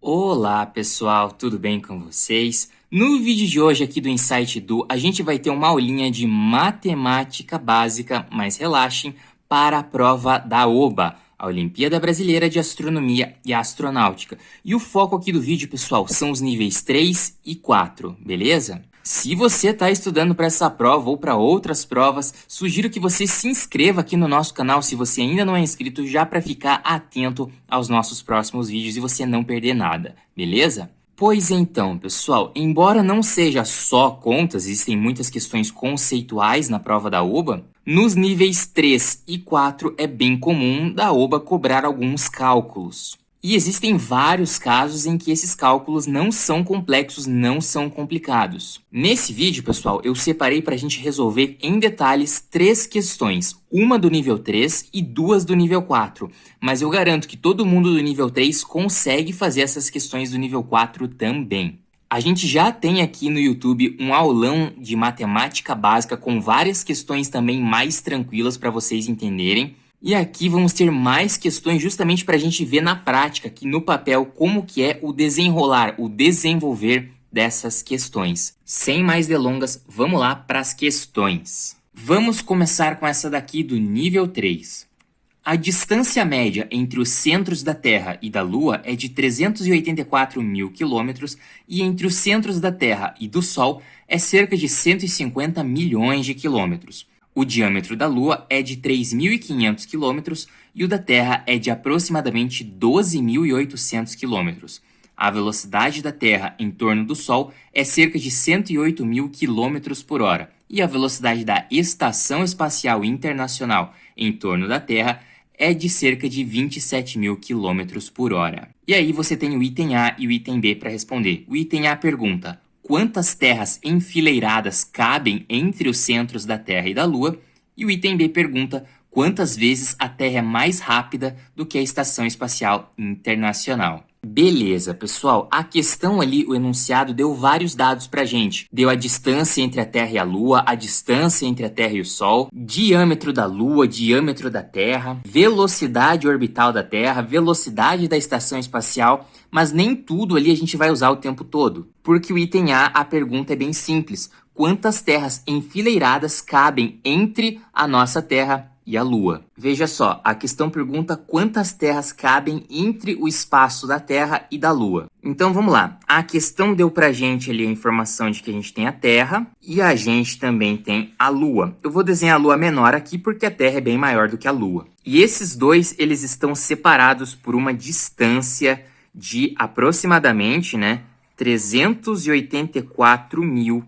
Olá pessoal, tudo bem com vocês? No vídeo de hoje aqui do Insight Edu, a gente vai ter uma aulinha de matemática básica, mas relaxem, para a prova da OBA, a Olimpíada Brasileira de Astronomia e Astronáutica. E o foco aqui do vídeo, pessoal, são os níveis 3 e 4, beleza? Se você está estudando para essa prova ou para outras provas, sugiro que você se inscreva aqui no nosso canal se você ainda não é inscrito, já para ficar atento aos nossos próximos vídeos e você não perder nada, beleza? Pois então, pessoal, embora não seja só contas, existem muitas questões conceituais na prova da OBA, nos níveis 3 e 4 é bem comum da OBA cobrar alguns cálculos. E existem vários casos em que esses cálculos não são complexos, não são complicados. Nesse vídeo, pessoal, eu separei para a gente resolver em detalhes 3 questões, uma do nível 3 e 2 do nível 4. Mas eu garanto que todo mundo do nível 3 consegue fazer essas questões do nível 4 também. A gente já tem aqui no YouTube um aulão de matemática básica com várias questões também mais tranquilas para vocês entenderem. E aqui vamos ter mais questões justamente para a gente ver na prática, aqui no papel, como que é o desenrolar, o desenvolver dessas questões. Sem mais delongas, vamos lá para as questões. Vamos começar com essa daqui do nível 3. A distância média entre os centros da Terra e da Lua é de 384 mil quilômetros e entre os centros da Terra e do Sol é cerca de 150 milhões de quilômetros. O diâmetro da Lua é de 3.500 km e o da Terra é de aproximadamente 12.800 km. A velocidade da Terra em torno do Sol é cerca de 108 mil km por hora e a velocidade da Estação Espacial Internacional em torno da Terra é de cerca de 27 mil km por hora. E aí você tem o item A e o item B para responder. O item A pergunta: quantas terras enfileiradas cabem entre os centros da Terra e da Lua? E o item B pergunta quantas vezes a Terra é mais rápida do que a Estação Espacial Internacional. Beleza, pessoal, a questão ali, o enunciado, deu vários dados pra gente. Deu a distância entre a Terra e a Lua, a distância entre a Terra e o Sol, diâmetro da Lua, diâmetro da Terra, velocidade orbital da Terra, velocidade da Estação Espacial, mas nem tudo ali a gente vai usar o tempo todo. Porque o item A pergunta é bem simples. Quantas terras enfileiradas cabem entre a nossa Terra e a Lua? Veja só, a questão pergunta quantas terras cabem entre o espaço da Terra e da Lua. Então vamos lá, a questão deu pra gente ali a informação de que a gente tem a Terra e a gente também tem a Lua. Eu vou desenhar a Lua menor aqui porque a Terra é bem maior do que a Lua. E esses dois, eles estão separados por uma distância de aproximadamente, 384 mil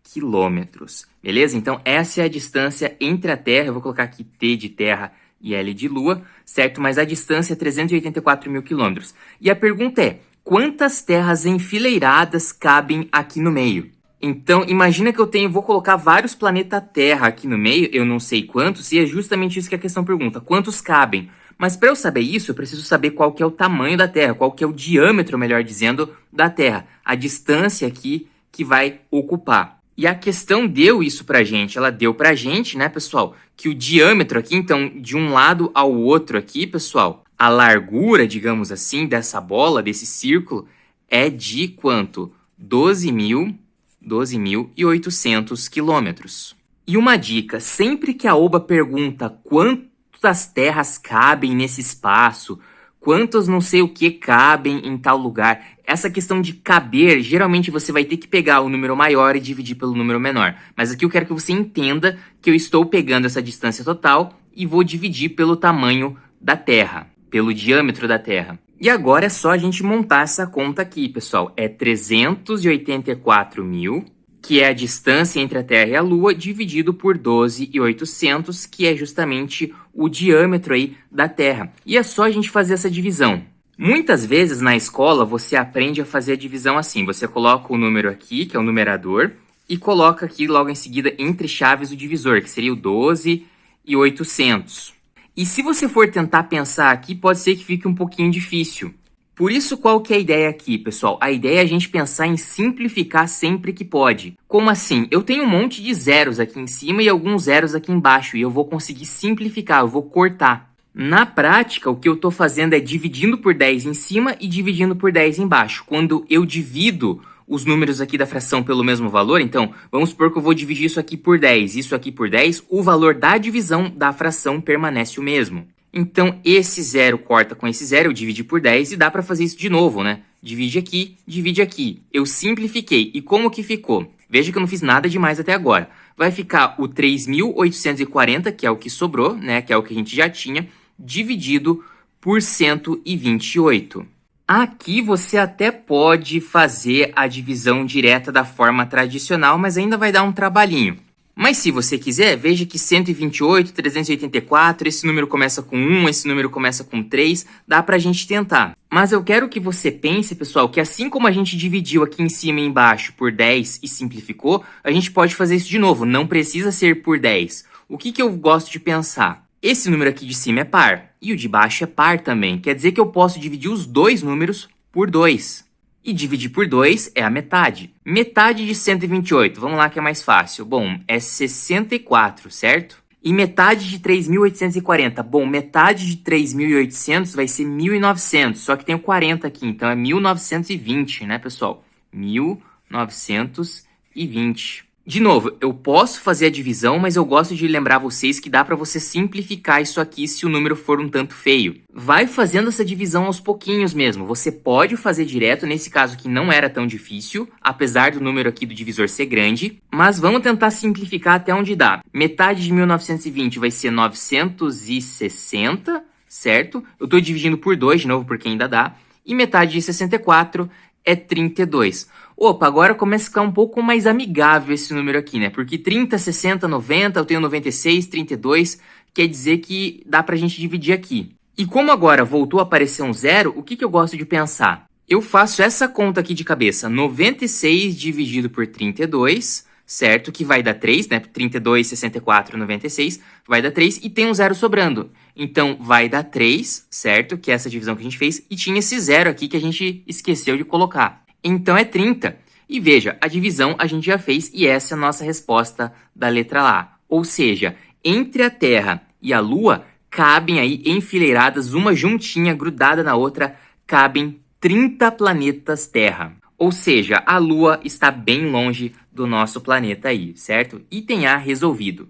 quilômetros, beleza? Então essa é a distância entre a Terra, eu vou colocar aqui T de Terra e L de Lua, certo? Mas a distância é 384 mil quilômetros. E a pergunta é, quantas terras enfileiradas cabem aqui no meio? Então imagina que vou colocar vários planetas Terra aqui no meio, eu não sei quantos, e é justamente isso que a questão pergunta, quantos cabem? Mas para eu saber isso, eu preciso saber qual que é o tamanho da Terra, qual que é o diâmetro, melhor dizendo, da Terra, a distância aqui que vai ocupar. E a questão deu isso pra gente, ela deu pra gente, pessoal, que o diâmetro aqui, então, de um lado ao outro aqui, pessoal, a largura, digamos assim, dessa bola, desse círculo, é de quanto? 12.800 quilômetros. E uma dica, sempre que a OBA pergunta quantas terras cabem nesse espaço, quantos não sei o que cabem em tal lugar, essa questão de caber, geralmente você vai ter que pegar o número maior e dividir pelo número menor. Mas aqui eu quero que você entenda que eu estou pegando essa distância total e vou dividir pelo tamanho da Terra, pelo diâmetro da Terra. E agora é só a gente montar essa conta aqui, pessoal. É 384 mil, que é a distância entre a Terra e a Lua, dividido por 12.800, que é justamente o diâmetro aí da Terra. E é só a gente fazer essa divisão. Muitas vezes na escola você aprende a fazer a divisão assim. Você coloca o número aqui, que é o numerador, e coloca aqui logo em seguida entre chaves o divisor, que seria o 12.800. E se você for tentar pensar aqui, pode ser que fique um pouquinho difícil. Por isso, qual que é a ideia aqui, pessoal? A ideia é a gente pensar em simplificar sempre que pode. Como assim? Eu tenho um monte de zeros aqui em cima e alguns zeros aqui embaixo, e eu vou conseguir simplificar, eu vou cortar. Na prática, o que eu estou fazendo é dividindo por 10 em cima e dividindo por 10 embaixo. Quando eu divido os números aqui da fração pelo mesmo valor, então, vamos supor que eu vou dividir isso aqui por 10, isso aqui por 10, o valor da divisão da fração permanece o mesmo. Então, esse zero corta com esse zero, eu dividi por 10 e dá para fazer isso de novo, né? Divide aqui, divide aqui. Eu simplifiquei. E como que ficou? Veja que eu não fiz nada demais até agora. Vai ficar o 3.840, que é o que sobrou, né? Que é o que a gente já tinha, dividido por 128. Aqui você até pode fazer a divisão direta da forma tradicional, mas ainda vai dar um trabalhinho. Mas se você quiser, veja que 128, 384, esse número começa com 1, esse número começa com 3, dá pra gente tentar. Mas eu quero que você pense, pessoal, que assim como a gente dividiu aqui em cima e embaixo por 10 e simplificou, a gente pode fazer isso de novo, não precisa ser por 10. O que eu gosto de pensar? Esse número aqui de cima é par, e o de baixo é par também, quer dizer que eu posso dividir os dois números por 2. E dividir por 2 é a metade. Metade de 128, vamos lá que é mais fácil. Bom, é 64, certo? E metade de 3.840, bom, metade de 3.800 vai ser 1.900, só que tem o 40 aqui, então é 1.920, né, pessoal? 1.920. De novo, eu posso fazer a divisão, mas eu gosto de lembrar vocês que dá para você simplificar isso aqui se o número for um tanto feio. Vai fazendo essa divisão aos pouquinhos mesmo. Você pode fazer direto, nesse caso aqui não era tão difícil, apesar do número aqui do divisor ser grande, mas vamos tentar simplificar até onde dá. Metade de 1920 vai ser 960, certo? Eu estou dividindo por 2 de novo, porque ainda dá. E metade de 64 é 32. Opa, agora começa a ficar um pouco mais amigável esse número aqui, né? Porque 30, 60, 90, eu tenho 96, 32, quer dizer que dá pra gente dividir aqui. E como agora voltou a aparecer um zero, o que eu gosto de pensar? Eu faço essa conta aqui de cabeça, 96 dividido por 32, certo? Que vai dar 3, né? 32, 64, 96, vai dar 3 e tem um zero sobrando. Então, vai dar 3, certo? Que é essa divisão que a gente fez. E tinha esse zero aqui que a gente esqueceu de colocar. Então, é 30. E veja, a divisão a gente já fez e essa é a nossa resposta da letra A. Ou seja, entre a Terra e a Lua, cabem aí enfileiradas, uma juntinha, grudada na outra, cabem 30 planetas Terra. Ou seja, a Lua está bem longe do nosso planeta aí, certo? Item A resolvido.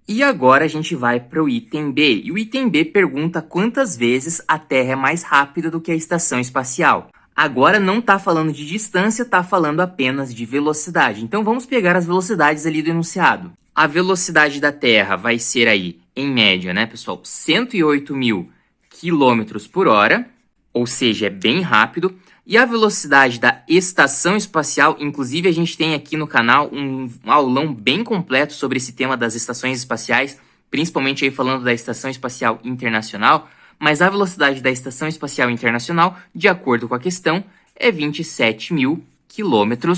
E agora a gente vai para o item B. E o item B pergunta quantas vezes a Terra é mais rápida do que a estação espacial. Agora não está falando de distância, está falando apenas de velocidade. Então vamos pegar as velocidades ali do enunciado. A velocidade da Terra vai ser aí, em média, né, pessoal, 108.000 km por hora, ou seja, é bem rápido. E a velocidade da estação espacial, inclusive a gente tem aqui no canal um aulão bem completo sobre esse tema das estações espaciais, principalmente aí falando da Estação Espacial Internacional, mas a velocidade da Estação Espacial Internacional, de acordo com a questão, é 27.000 km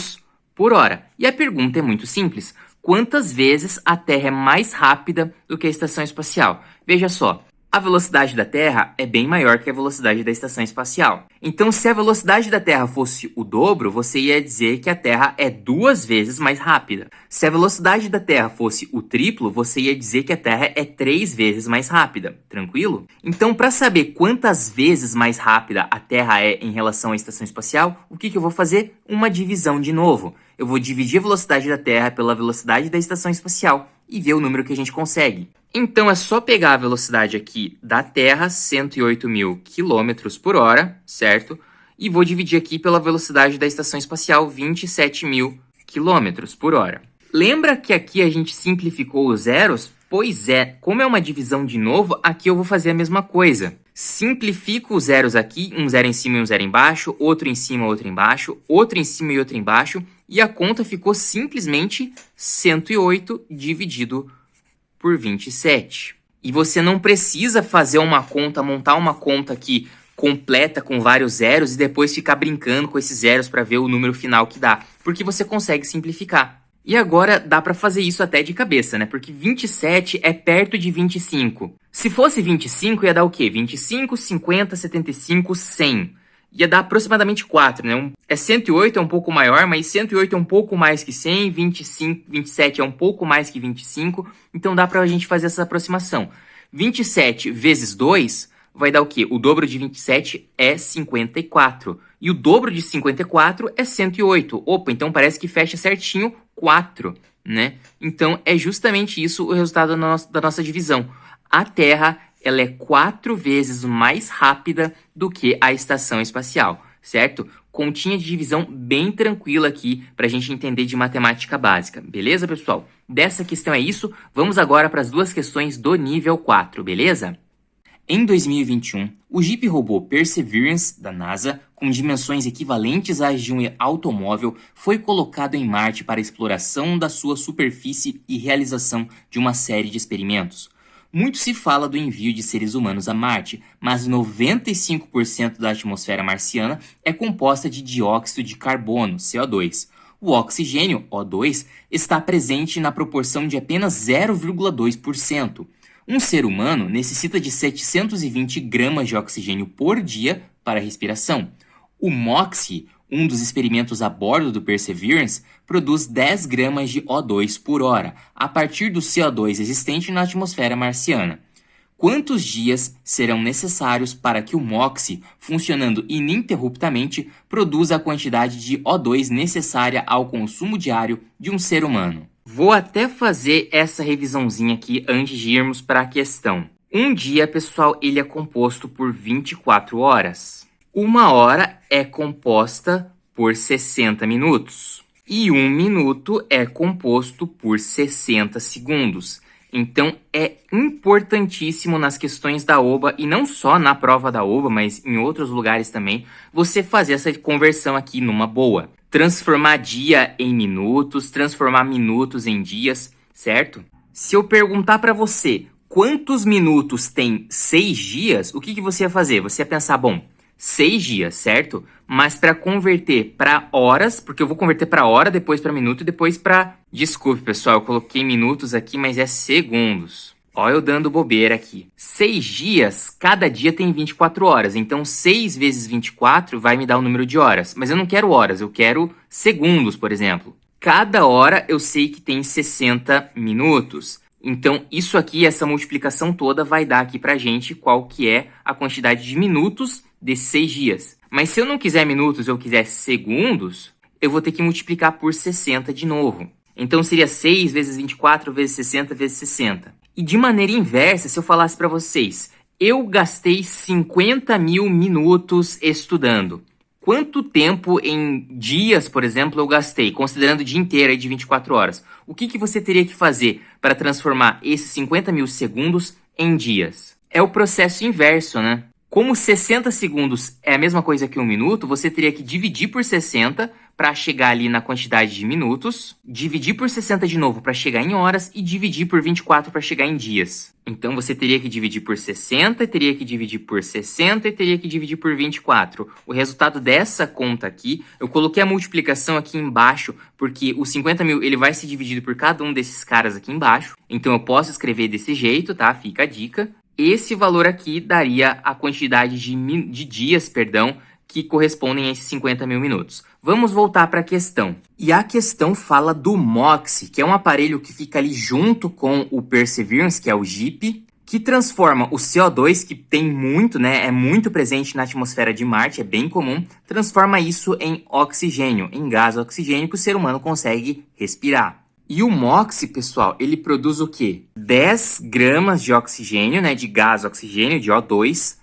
por hora. E a pergunta é muito simples: quantas vezes a Terra é mais rápida do que a Estação Espacial? Veja só. A velocidade da Terra é bem maior que a velocidade da estação espacial. Então, se a velocidade da Terra fosse o dobro, você ia dizer que a Terra é 2 vezes mais rápida. Se a velocidade da Terra fosse o triplo, você ia dizer que a Terra é 3 vezes mais rápida. Tranquilo? Então, para saber quantas vezes mais rápida a Terra é em relação à estação espacial, o que eu vou fazer? Uma divisão de novo. Eu vou dividir a velocidade da Terra pela velocidade da estação espacial e ver o número que a gente consegue. Então, é só pegar a velocidade aqui da Terra, 108.000 km por hora, certo? E vou dividir aqui pela velocidade da estação espacial, 27.000 km por hora. Lembra que aqui a gente simplificou os zeros? Pois é, como é uma divisão de novo, aqui eu vou fazer a mesma coisa. Simplifico os zeros aqui, um zero em cima e um zero embaixo, outro em cima, outro embaixo, outro em cima e outro embaixo, e a conta ficou simplesmente 108 dividido por 27. E você não precisa fazer uma conta, montar uma conta aqui completa com vários zeros e depois ficar brincando com esses zeros para ver o número final que dá, porque você consegue simplificar. E agora dá para fazer isso até de cabeça, né? Porque 27 é perto de 25. Se fosse 25, ia dar o quê? 25, 50, 75, 100. Ia dar aproximadamente 4, né? 108 é um pouco maior, mas 108 é um pouco mais que 100, 25, 27 é um pouco mais que 25, então dá pra gente fazer essa aproximação. 27 vezes 2 vai dar o quê? O dobro de 27 é 54. E o dobro de 54 é 108. Opa, então parece que fecha certinho 4, né? Então é justamente isso o resultado da nossa divisão. A Terra, ela é 4 vezes mais rápida do que a estação espacial, certo? Continha de divisão bem tranquila aqui para a gente entender de matemática básica, beleza, pessoal? Dessa questão é isso, vamos agora para as duas questões do nível 4, beleza? Em 2021, o Jeep robô Perseverance, da NASA, com dimensões equivalentes às de um automóvel, foi colocado em Marte para exploração da sua superfície e realização de uma série de experimentos. Muito se fala do envio de seres humanos a Marte, mas 95% da atmosfera marciana é composta de dióxido de carbono, CO2. O oxigênio, O2, está presente na proporção de apenas 0,2%. Um ser humano necessita de 720 gramas de oxigênio por dia para a respiração. O MOXIE, um dos experimentos a bordo do Perseverance, produz 10 gramas de O2 por hora, a partir do CO2 existente na atmosfera marciana. Quantos dias serão necessários para que o MOXIE, funcionando ininterruptamente, produza a quantidade de O2 necessária ao consumo diário de um ser humano? Vou até fazer essa revisãozinha aqui antes de irmos para a questão. Um dia, pessoal, ele é composto por 24 horas. Uma hora é composta por 60 minutos. E um minuto é composto por 60 segundos. Então, é importantíssimo nas questões da OBA, e não só na prova da OBA, mas em outros lugares também, você fazer essa conversão aqui numa boa. Transformar dia em minutos, transformar minutos em dias, certo? Se eu perguntar para você quantos minutos tem 6 dias, o que você ia fazer? Você ia pensar, bom, 6 dias, certo? Mas para converter para horas, porque eu vou converter para hora, depois para minuto e depois para... Desculpe, pessoal, eu coloquei minutos aqui, mas é segundos. Ó, eu dando bobeira aqui. 6 dias, cada dia tem 24 horas. Então, 6 vezes 24 vai me dar o número de horas. Mas eu não quero horas, eu quero segundos, por exemplo. Cada hora eu sei que tem 60 minutos. Então, isso aqui, essa multiplicação toda, vai dar aqui pra gente qual que é a quantidade de minutos desses 6 dias. Mas se eu não quiser minutos, eu quiser segundos, eu vou ter que multiplicar por 60 de novo. Então, seria 6 vezes 24 vezes 60 vezes 60. E de maneira inversa, se eu falasse para vocês, eu gastei 50 mil minutos estudando. Quanto tempo em dias, por exemplo, eu gastei, considerando o dia inteiro aí de 24 horas? O que você teria que fazer para transformar esses 50 mil segundos em dias? É o processo inverso, né? Como 60 segundos é a mesma coisa que um minuto, você teria que dividir por 60 para chegar ali na quantidade de minutos, dividir por 60 de novo para chegar em horas e dividir por 24 para chegar em dias. Então você teria que dividir por 60, teria que dividir por 60 e teria que dividir por 24. O resultado dessa conta aqui, eu coloquei a multiplicação aqui embaixo, porque o 50 mil ele vai ser dividido por cada um desses caras aqui embaixo. Então eu posso escrever desse jeito, tá? Fica a dica. Esse valor aqui daria a quantidade de dias, que correspondem a esses 50 mil minutos. Vamos voltar para a questão. E a questão fala do MOXIE, que é um aparelho que fica ali junto com o Perseverance, que é o Jeep, que transforma o CO2, que tem muito, né, é muito presente na atmosfera de Marte, é bem comum, transforma isso em oxigênio, em gás oxigênio que o ser humano consegue respirar. E o MOXIE, pessoal, ele produz o quê? 10 gramas de oxigênio, né, de gás oxigênio, de O2,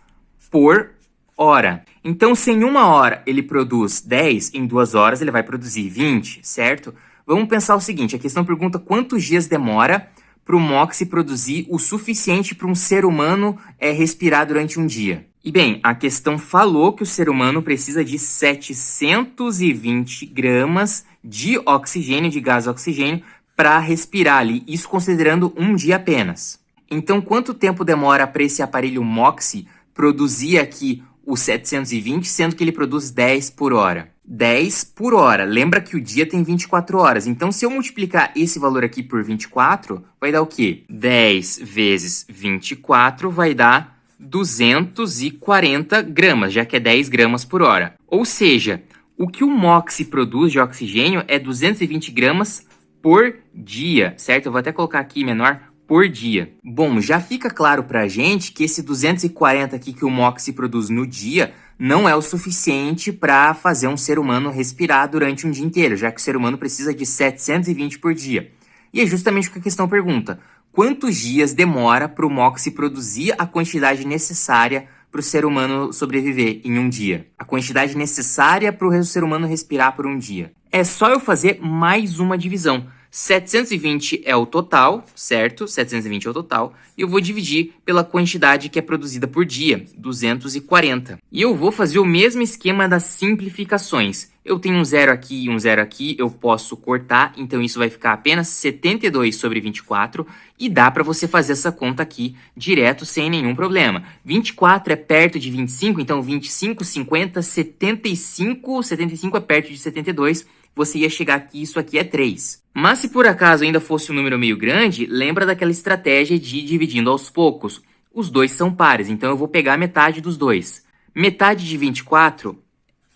por hora. Então, se em 1 hora ele produz 10, em 2 horas ele vai produzir 20, certo? Vamos pensar o seguinte, a questão pergunta quantos dias demora para o MOXIE produzir o suficiente para um ser humano respirar durante um dia. E bem, a questão falou que o ser humano precisa de 720 gramas de oxigênio, de gás oxigênio, para respirar ali, isso considerando um dia apenas. Então, quanto tempo demora para esse aparelho MOXIE produzir aqui os 720, sendo que ele produz 10 por hora? 10 por hora. Lembra que o dia tem 24 horas. Então, se eu multiplicar esse valor aqui por 24, vai dar o quê? 10 vezes 24 vai dar 240 gramas, já que é 10 gramas por hora. Ou seja, o que o MOXIE produz de oxigênio é 220 gramas por dia, certo? Eu vou até colocar aqui menor por dia. Bom, já fica claro pra gente que esse 240 aqui que o MOXIE produz no dia não é o suficiente para fazer um ser humano respirar durante um dia inteiro, já que o ser humano precisa de 720 por dia. E é justamente o que a questão pergunta. Quantos dias demora para o MOXIE produzir a quantidade necessária para o ser humano sobreviver em um dia? A quantidade necessária para o ser humano respirar por um dia. É só eu fazer mais uma divisão. 720 é o total, certo? 720 é o total. E eu vou dividir pela quantidade que é produzida por dia, 240. E eu vou fazer o mesmo esquema das simplificações. Eu tenho um zero aqui e um zero aqui, eu posso cortar, então isso vai ficar apenas 72 sobre 24. E dá para você fazer essa conta aqui direto sem nenhum problema. 24 é perto de 25, então 25, 50, 75. 75 é perto de 72. Você ia chegar aqui, isso aqui é 3. Mas se por acaso ainda fosse um número meio grande, lembra daquela estratégia de ir dividindo aos poucos. Os dois são pares, então eu vou pegar metade dos dois. Metade de 24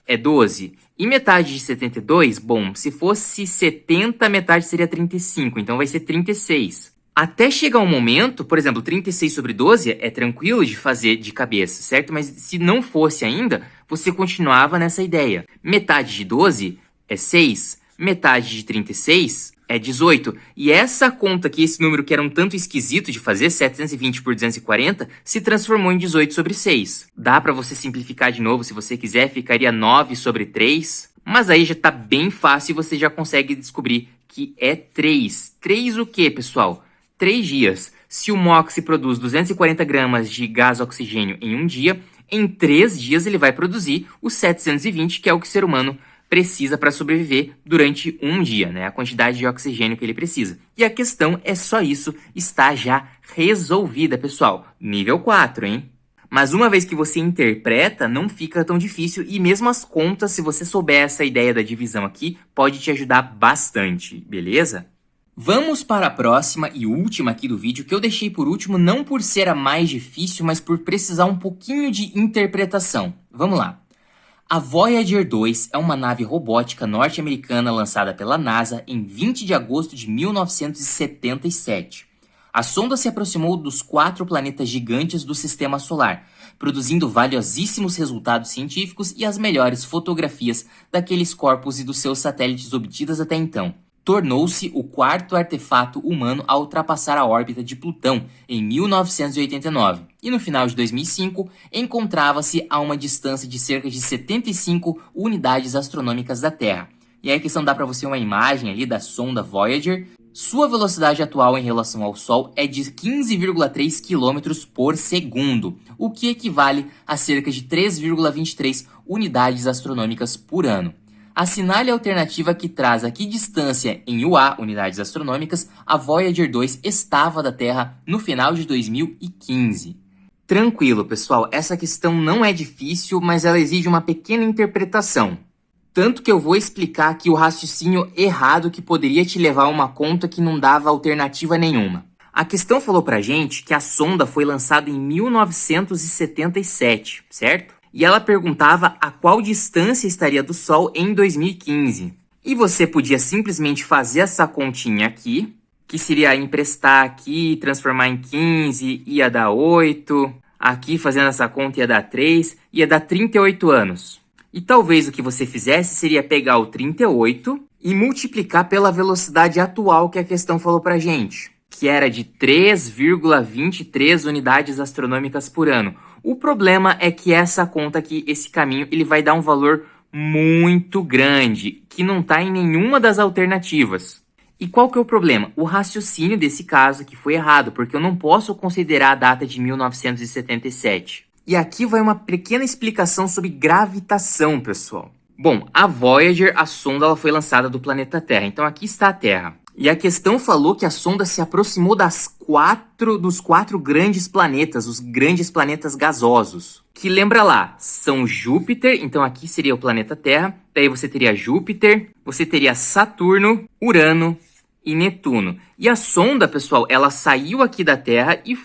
é 12. E metade de 72, bom, se fosse 70, metade seria 35, então vai ser 36. Até chegar um momento, por exemplo, 36 sobre 12 é tranquilo de fazer de cabeça, certo? Mas se não fosse ainda, você continuava nessa ideia. Metade de 12 é 6, metade de 36 é 18. E essa conta aqui, esse número que era um tanto esquisito de fazer, 720 por 240, se transformou em 18 sobre 6. Dá para você simplificar de novo se você quiser, ficaria 9 sobre 3. Mas aí já tá bem fácil e você já consegue descobrir que é 3. 3 o quê, pessoal? 3 dias. Se o MOXIE produz 240 gramas de gás oxigênio em um dia, em 3 dias ele vai produzir os 720, que é o que o ser humano precisa para sobreviver durante um dia, né? A quantidade de oxigênio que ele precisa. E a questão é só isso, está já resolvida, pessoal. Nível 4, hein? Mas uma vez que você interpreta, não fica tão difícil e mesmo as contas, se você souber essa ideia da divisão aqui, pode te ajudar bastante, beleza? Vamos para a próxima e última aqui do vídeo, que eu deixei por último não por ser a mais difícil, mas por precisar um pouquinho de interpretação. Vamos lá. A Voyager 2 é uma nave robótica norte-americana lançada pela NASA em 20 de agosto de 1977. A sonda se aproximou dos 4 planetas gigantes do Sistema Solar, produzindo valiosíssimos resultados científicos e as melhores fotografias daqueles corpos e dos seus satélites obtidas até então. Tornou-se o 4º artefato humano a ultrapassar a órbita de Plutão em 1989 e no final de 2005 encontrava-se a uma distância de cerca de 75 unidades astronômicas da Terra. E aí a questão dá para você uma imagem ali da sonda Voyager. Sua velocidade atual em relação ao Sol é de 15,3 km por segundo, o que equivale a cerca de 3,23 unidades astronômicas por ano. Assinale a alternativa que traz a que distância em UA, unidades astronômicas, a Voyager 2 estava da Terra no final de 2015. Tranquilo, pessoal, essa questão não é difícil, mas ela exige uma pequena interpretação. Tanto que eu vou explicar aqui o raciocínio errado que poderia te levar a uma conta que não dava alternativa nenhuma. A questão falou pra gente que a sonda foi lançada em 1977, certo? E ela perguntava a qual distância estaria do Sol em 2015. E você podia simplesmente fazer essa continha aqui, que seria emprestar aqui, transformar em 15, ia dar 8. Aqui, fazendo essa conta, ia dar 3, ia dar 38 anos. E talvez o que você fizesse seria pegar o 38 e multiplicar pela velocidade atual que a questão falou pra gente, que era de 3,23 unidades astronômicas por ano. O problema é que essa conta aqui, esse caminho, ele vai dar um valor muito grande, que não está em nenhuma das alternativas. E qual que é o problema? O raciocínio desse caso aqui foi errado, porque eu não posso considerar a data de 1977. E aqui vai uma pequena explicação sobre gravitação, pessoal. Bom, a Voyager, a sonda, ela foi lançada do planeta Terra, então aqui está a Terra. E a questão falou que a sonda se aproximou dos 4 grandes planetas, os grandes planetas gasosos. Que lembra lá, são Júpiter, então aqui seria o planeta Terra. Daí você teria Júpiter, você teria Saturno, Urano e Netuno. E a sonda, pessoal, ela saiu aqui da Terra e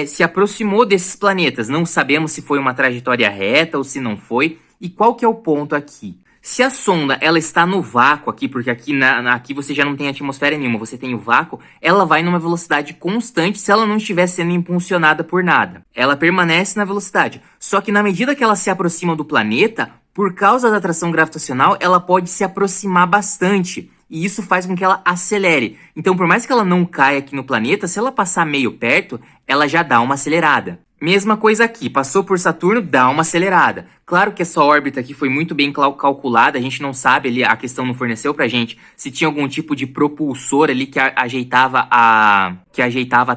se aproximou desses planetas. Não sabemos se foi uma trajetória reta ou se não foi. E qual que é o ponto aqui? Se a sonda ela está no vácuo aqui, porque aqui você já não tem atmosfera nenhuma, você tem o vácuo, ela vai numa velocidade constante se ela não estiver sendo impulsionada por nada. Ela permanece na velocidade. Só que na medida que ela se aproxima do planeta, por causa da atração gravitacional, ela pode se aproximar bastante. E isso faz com que ela acelere. Então, por mais que ela não caia aqui no planeta, se ela passar meio perto, ela já dá uma acelerada. Mesma coisa aqui, passou por Saturno, dá uma acelerada. Claro que essa órbita aqui foi muito bem calculada, a gente não sabe ali, a questão não forneceu pra gente se tinha algum tipo de propulsor ali que ajeitava a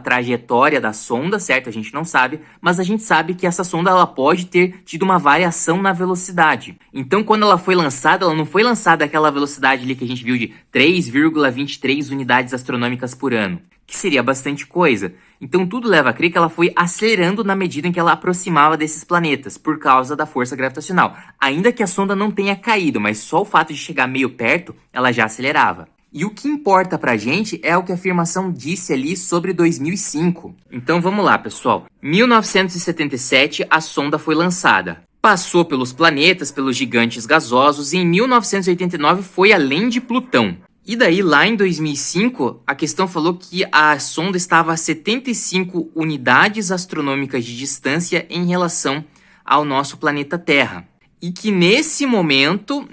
trajetória da sonda, certo? A gente não sabe, mas a gente sabe que essa sonda ela pode ter tido uma variação na velocidade. Então, quando ela foi lançada, ela não foi lançada àquela velocidade ali que a gente viu de 3,23 unidades astronômicas por ano, que seria bastante coisa. Então tudo leva a crer que ela foi acelerando na medida em que ela aproximava desses planetas, por causa da força gravitacional. Ainda que a sonda não tenha caído, mas só o fato de chegar meio perto, ela já acelerava. E o que importa pra gente é o que a afirmação disse ali sobre 2005. Então vamos lá, pessoal. 1977, a sonda foi lançada. Passou pelos planetas, pelos gigantes gasosos, e em 1989 foi além de Plutão. E daí, lá em 2005, a questão falou que a sonda estava a 75 unidades astronômicas de distância em relação ao nosso planeta Terra. E que nesse momento,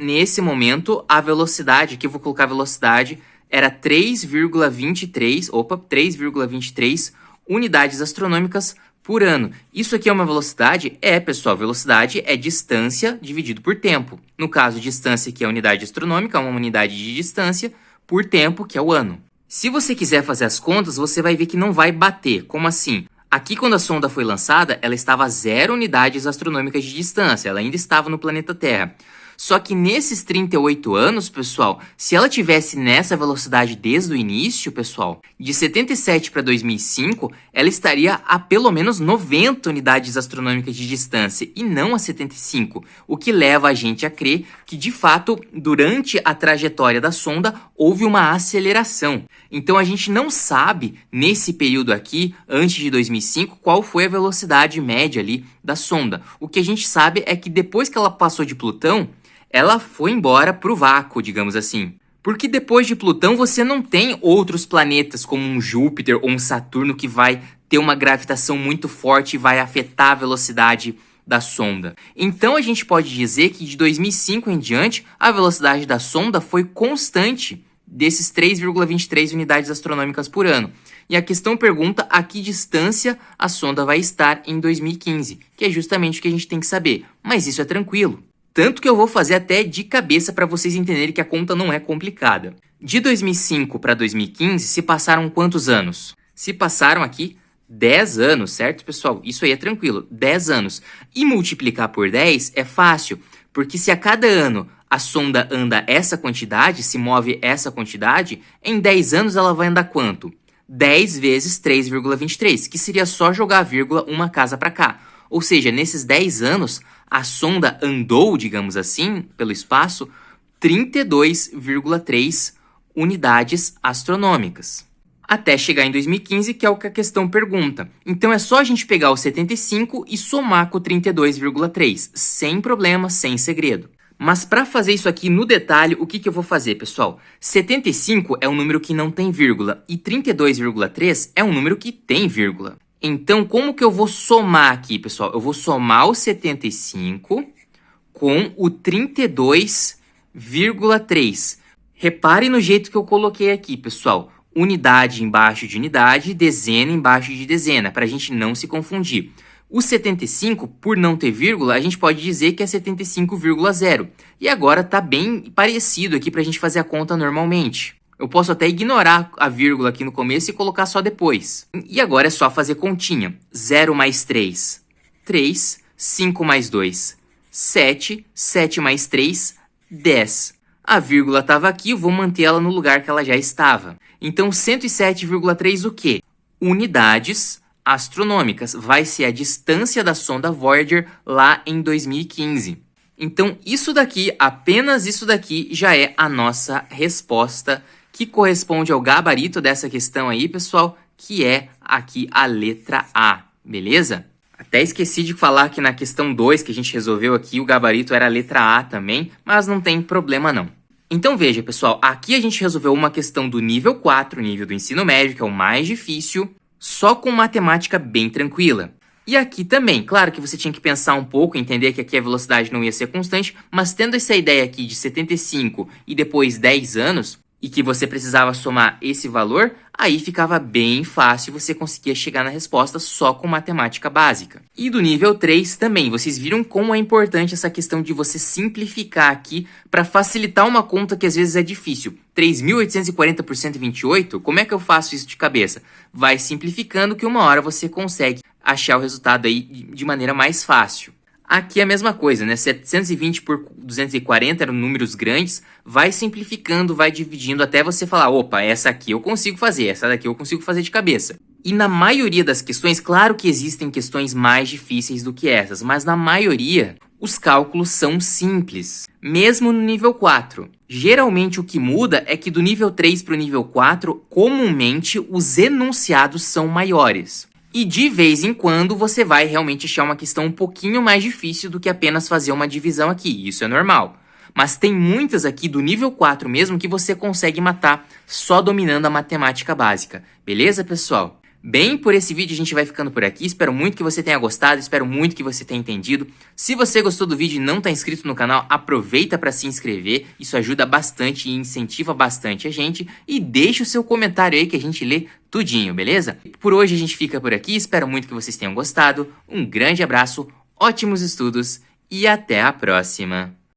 a velocidade, aqui eu vou colocar a velocidade, era 3,23 unidades astronômicas por ano. Isso aqui é uma velocidade? É, pessoal, velocidade é distância dividido por tempo. No caso, distância, que é a unidade astronômica, é uma unidade de distância, por tempo, que é o ano. Se você quiser fazer as contas, você vai ver que não vai bater. Como assim? Aqui, quando a sonda foi lançada, ela estava a 0 unidades astronômicas de distância. Ela ainda estava no planeta Terra. Só que nesses 38 anos, pessoal, se ela tivesse nessa velocidade desde o início, pessoal, de 77 para 2005, ela estaria a pelo menos 90 unidades astronômicas de distância e não a 75, o que leva a gente a crer que, de fato, durante a trajetória da sonda, houve uma aceleração. Então a gente não sabe, nesse período aqui, antes de 2005, qual foi a velocidade média ali da sonda. O que a gente sabe é que depois que ela passou de Plutão, ela foi embora para o vácuo, digamos assim. Porque depois de Plutão você não tem outros planetas como um Júpiter ou um Saturno que vai ter uma gravitação muito forte e vai afetar a velocidade da sonda. Então a gente pode dizer que de 2005 em diante a velocidade da sonda foi constante desses 3,23 unidades astronômicas por ano. E a questão pergunta a que distância a sonda vai estar em 2015, que é justamente o que a gente tem que saber. Mas isso é tranquilo. Tanto que eu vou fazer até de cabeça para vocês entenderem que a conta não é complicada. De 2005 para 2015 se passaram quantos anos? Se passaram aqui 10 anos, certo, pessoal? Isso aí é tranquilo, 10 anos. E multiplicar por 10 é fácil, porque se a cada ano a sonda anda essa quantidade, se move essa quantidade, em 10 anos ela vai andar quanto? 10 vezes 3,23, que seria só jogar a vírgula uma casa para cá. Ou seja, nesses 10 anos, a sonda andou, digamos assim, pelo espaço, 32,3 unidades astronômicas. Até chegar em 2015, que é o que a questão pergunta. Então é só a gente pegar o 75 e somar com o 32,3, sem problema, sem segredo. Mas para fazer isso aqui no detalhe, o que eu vou fazer, pessoal? 75 é um número que não tem vírgula e 32,3 é um número que tem vírgula. Então, como que eu vou somar aqui, pessoal? Eu vou somar o 75 com o 32,3. Repare no jeito que eu coloquei aqui, pessoal. Unidade embaixo de unidade, dezena embaixo de dezena, para a gente não se confundir. O 75, por não ter vírgula, a gente pode dizer que é 75,0. E agora está bem parecido aqui para a gente fazer a conta normalmente. Eu posso até ignorar a vírgula aqui no começo e colocar só depois. E agora é só fazer continha. 0 mais 3, 3. 5 mais 2, 7. 7 mais 3, 10. A vírgula estava aqui, eu vou manter ela no lugar que ela já estava. Então, 107,3 o quê? Unidades astronômicas. Vai ser a distância da sonda Voyager lá em 2015. Então, isso daqui, apenas isso daqui, já é a nossa resposta, que corresponde ao gabarito dessa questão aí, pessoal, que é aqui a letra A, beleza? Até esqueci de falar que na questão 2 que a gente resolveu aqui, o gabarito era a letra A também, mas não tem problema não. Então veja, pessoal, aqui a gente resolveu uma questão do nível 4, nível do ensino médio, que é o mais difícil, só com matemática bem tranquila. E aqui também, claro que você tinha que pensar um pouco, entender que aqui a velocidade não ia ser constante, mas tendo essa ideia aqui de 75 e depois 10 anos, e que você precisava somar esse valor, aí ficava bem fácil, você conseguia chegar na resposta só com matemática básica. E do nível 3 também, vocês viram como é importante essa questão de você simplificar aqui para facilitar uma conta que às vezes é difícil. 3.840 por 128, como é que eu faço isso de cabeça? Vai simplificando que uma hora você consegue achar o resultado aí de maneira mais fácil. Aqui é a mesma coisa, né? 720 por 240 eram números grandes, vai simplificando, vai dividindo até você falar, opa, essa aqui eu consigo fazer, essa daqui eu consigo fazer de cabeça. E na maioria das questões, claro que existem questões mais difíceis do que essas, mas na maioria, os cálculos são simples, mesmo no nível 4. Geralmente o que muda é que do nível 3 para o nível 4, comumente os enunciados são maiores. E de vez em quando você vai realmente achar uma questão um pouquinho mais difícil do que apenas fazer uma divisão aqui, isso é normal. Mas tem muitas aqui do nível 4 mesmo que você consegue matar só dominando a matemática básica. Beleza, pessoal? Bem, por esse vídeo a gente vai ficando por aqui. Espero muito que você tenha gostado, espero muito que você tenha entendido. Se você gostou do vídeo e não está inscrito no canal, aproveita para se inscrever. Isso ajuda bastante e incentiva bastante a gente. E deixa o seu comentário aí que a gente lê tudinho, beleza? Por hoje a gente fica por aqui, espero muito que vocês tenham gostado. Um grande abraço, ótimos estudos e até a próxima!